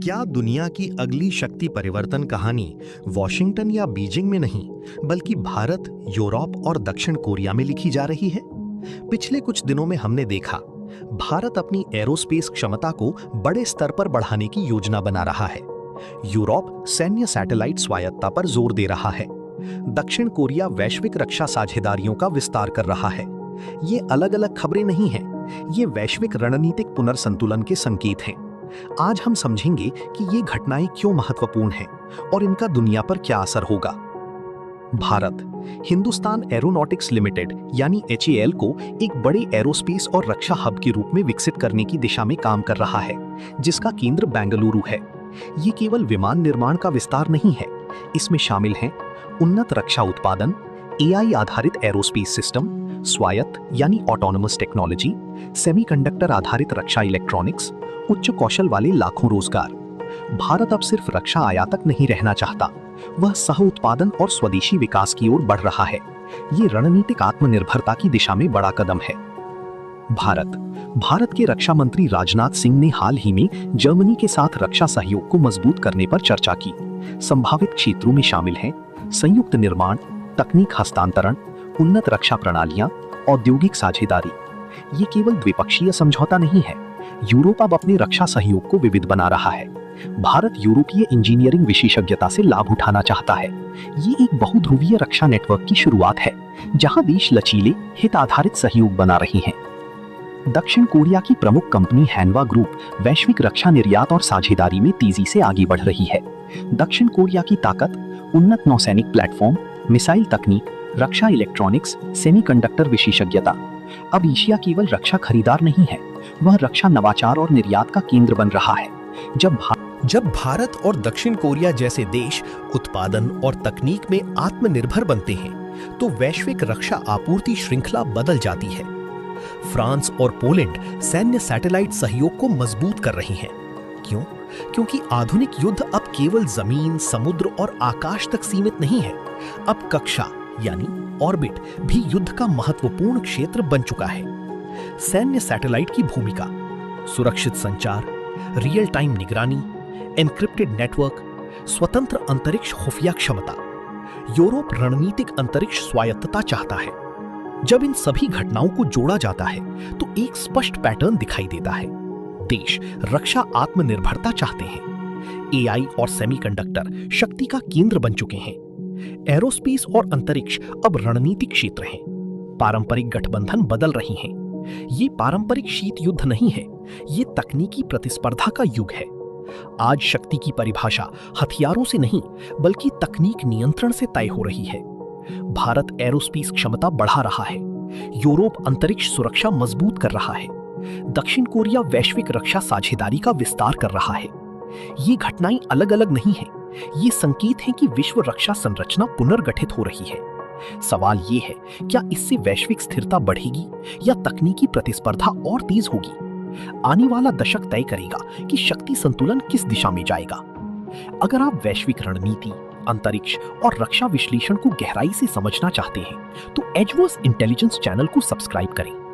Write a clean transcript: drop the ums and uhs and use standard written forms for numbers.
क्या दुनिया की अगली शक्ति परिवर्तन कहानी वॉशिंगटन या बीजिंग में नहीं, बल्कि भारत, यूरोप और दक्षिण कोरिया में लिखी जा रही है? पिछले कुछ दिनों में हमने देखा, भारत अपनी एरोस्पेस क्षमता को बड़े स्तर पर बढ़ाने की योजना बना रहा है। यूरोप सैन्य सैटेलाइट स्वायत्तता पर जोर दे रहा है। दक्षिण कोरिया वैश्विक रक्षा साझेदारियों का विस्तार कर रहा है। ये अलग-अलग खबरें नहीं हैं, ये वैश्विक रणनीतिक पुनर्संतुलन के संकेत हैं। आज हम समझेंगे कि ये घटनाएं क्यों महत्वपूर्ण हैं और इनका दुनिया पर क्या असर होगा। भारत हिंदुस्तान एरोनॉटिक्स लिमिटेड यानी HAL को एक बड़े एरोस्पेस और रक्षा हब के रूप में विकसित करने की दिशा में काम कर रहा है, जिसका केंद्र बेंगलुरु है। ये केवल विमान निर्माण का विस्तार नहीं है, इसमें शामिल हैं उन्नत रक्षा उत्पादन, AI आधारित एरोस्पेस सिस्टम, स्वायत्त यानी ऑटोनोमस टेक्नोलॉजी, सेमीकंडक्टर आधारित रक्षा इलेक्ट्रॉनिक्स, उच्च कौशल वाले लाखों रोजगार। भारत अब सिर्फ रक्षा आयातक नहीं रहना चाहता, वह सह उत्पादन और स्वदेशी विकास की ओर बढ़ रहा है। ये रणनीतिक आत्मनिर्भरता की दिशा में बड़ा कदम है। भारत के रक्षा मंत्री राजनाथ सिंह ने हाल ही में जर्मनी के साथ रक्षा सहयोग को मजबूत करने पर चर्चा की। संभावित क्षेत्रों में शामिल हैं संयुक्त निर्माण, तकनीक हस्तांतरण, उन्नत रक्षा प्रणालियां, औद्योगिक साझेदारी। ये केवल द्विपक्षीय समझौता नहीं है, यूरोप अब अपने रक्षा सहयोग को विविध बना रहा है। भारत यूरोपीय इंजीनियरिंग विशेषज्ञता से लाभ उठाना चाहता है। ये एक बहुध्रुवीय रक्षा नेटवर्क की शुरुआत है, जहां देश लचीले, हित आधारित सहयोग बना रही हैं। दक्षिण कोरिया की प्रमुख कंपनी हैनवा ग्रुप वैश्विक रक्षा निर्यात और साझेदारी में तेजी से आगे बढ़ रही है। दक्षिण कोरिया की ताकत, उन्नत नौसैनिक प्लेटफॉर्म, मिसाइल तकनीक, रक्षा इलेक्ट्रॉनिक्स, सेमीकंडक्टर विशेषज्ञता। अब एशिया केवल रक्षा खरीदार नहीं है, वह रक्षा नवाचार और निर्यात का केंद्र बन रहा है। जब भारत और दक्षिण कोरिया जैसे देश उत्पादन और तकनीक में आत्मनिर्भर बनते हैं, तो वैश्विक रक्षा आपूर्ति श्रृंखला बदल जाती है। फ्रांस और पोलैंड सैन्य सैटेलाइट सहयोग को मजबूत कर रही हैं। क्यों? क्योंकि आधुनिक युद्ध अब केवल जमीन, समुद्र और आकाश तक सीमित नहीं है। अब कक्षा यानी ऑर्बिट भी युद्ध का महत्वपूर्ण क्षेत्र बन चुका है। सैन्य सैटेलाइट की भूमिका, सुरक्षित संचार, रियल टाइम निगरानी, एन्क्रिप्टेड नेटवर्क, स्वतंत्र अंतरिक्ष खुफिया क्षमता। यूरोप रणनीतिक अंतरिक्ष स्वायत्तता चाहता है। जब इन सभी घटनाओं को जोड़ा जाता है, तो एक स्पष्ट पैटर्न दिखाई देता है। देश रक्षा आत्मनिर्भरता चाहते हैं। AI और सेमीकंडक्टर शक्ति का केंद्र बन चुके हैं। एरोस्पेस और अंतरिक्ष अब रणनीतिक क्षेत्र हैं। पारंपरिक गठबंधन बदल रही हैं। ये पारंपरिक शीत युद्ध नहीं है, ये तकनीकी प्रतिस्पर्धा का युग है। आज शक्ति की परिभाषा हथियारों से नहीं, बल्कि तकनीक नियंत्रण से तय हो रही है। भारत एरोस्पेस क्षमता बढ़ा रहा है। यूरोप अंतरिक्ष सुरक्षा मजबूत कर रहा है। दक्षिण कोरिया वैश्विक रक्षा साझेदारी का विस्तार कर रहा है। ये घटनाएं अलग-अलग नहीं हैं, ये संकेत हैं कि विश्व रक्षा संरचना पुनर्गठित हो रही है। सवाल ये है, क्या इससे वैश्विक स्थिरता बढ़ेगी या तकनीकी प्रतिस्पर्धा और तेज होगी? आने वाला दशक तय करेगा कि शक्ति संतुलन किस दिशा में जाएगा। अगर आप वैश्विक रणनीति, अंतरिक्ष और रक्षा विश्लेषण को गहराई से समझना चाहते हैं, तो एजवर्स इंटेलिजेंस चैनल को सब्सक्राइब करें।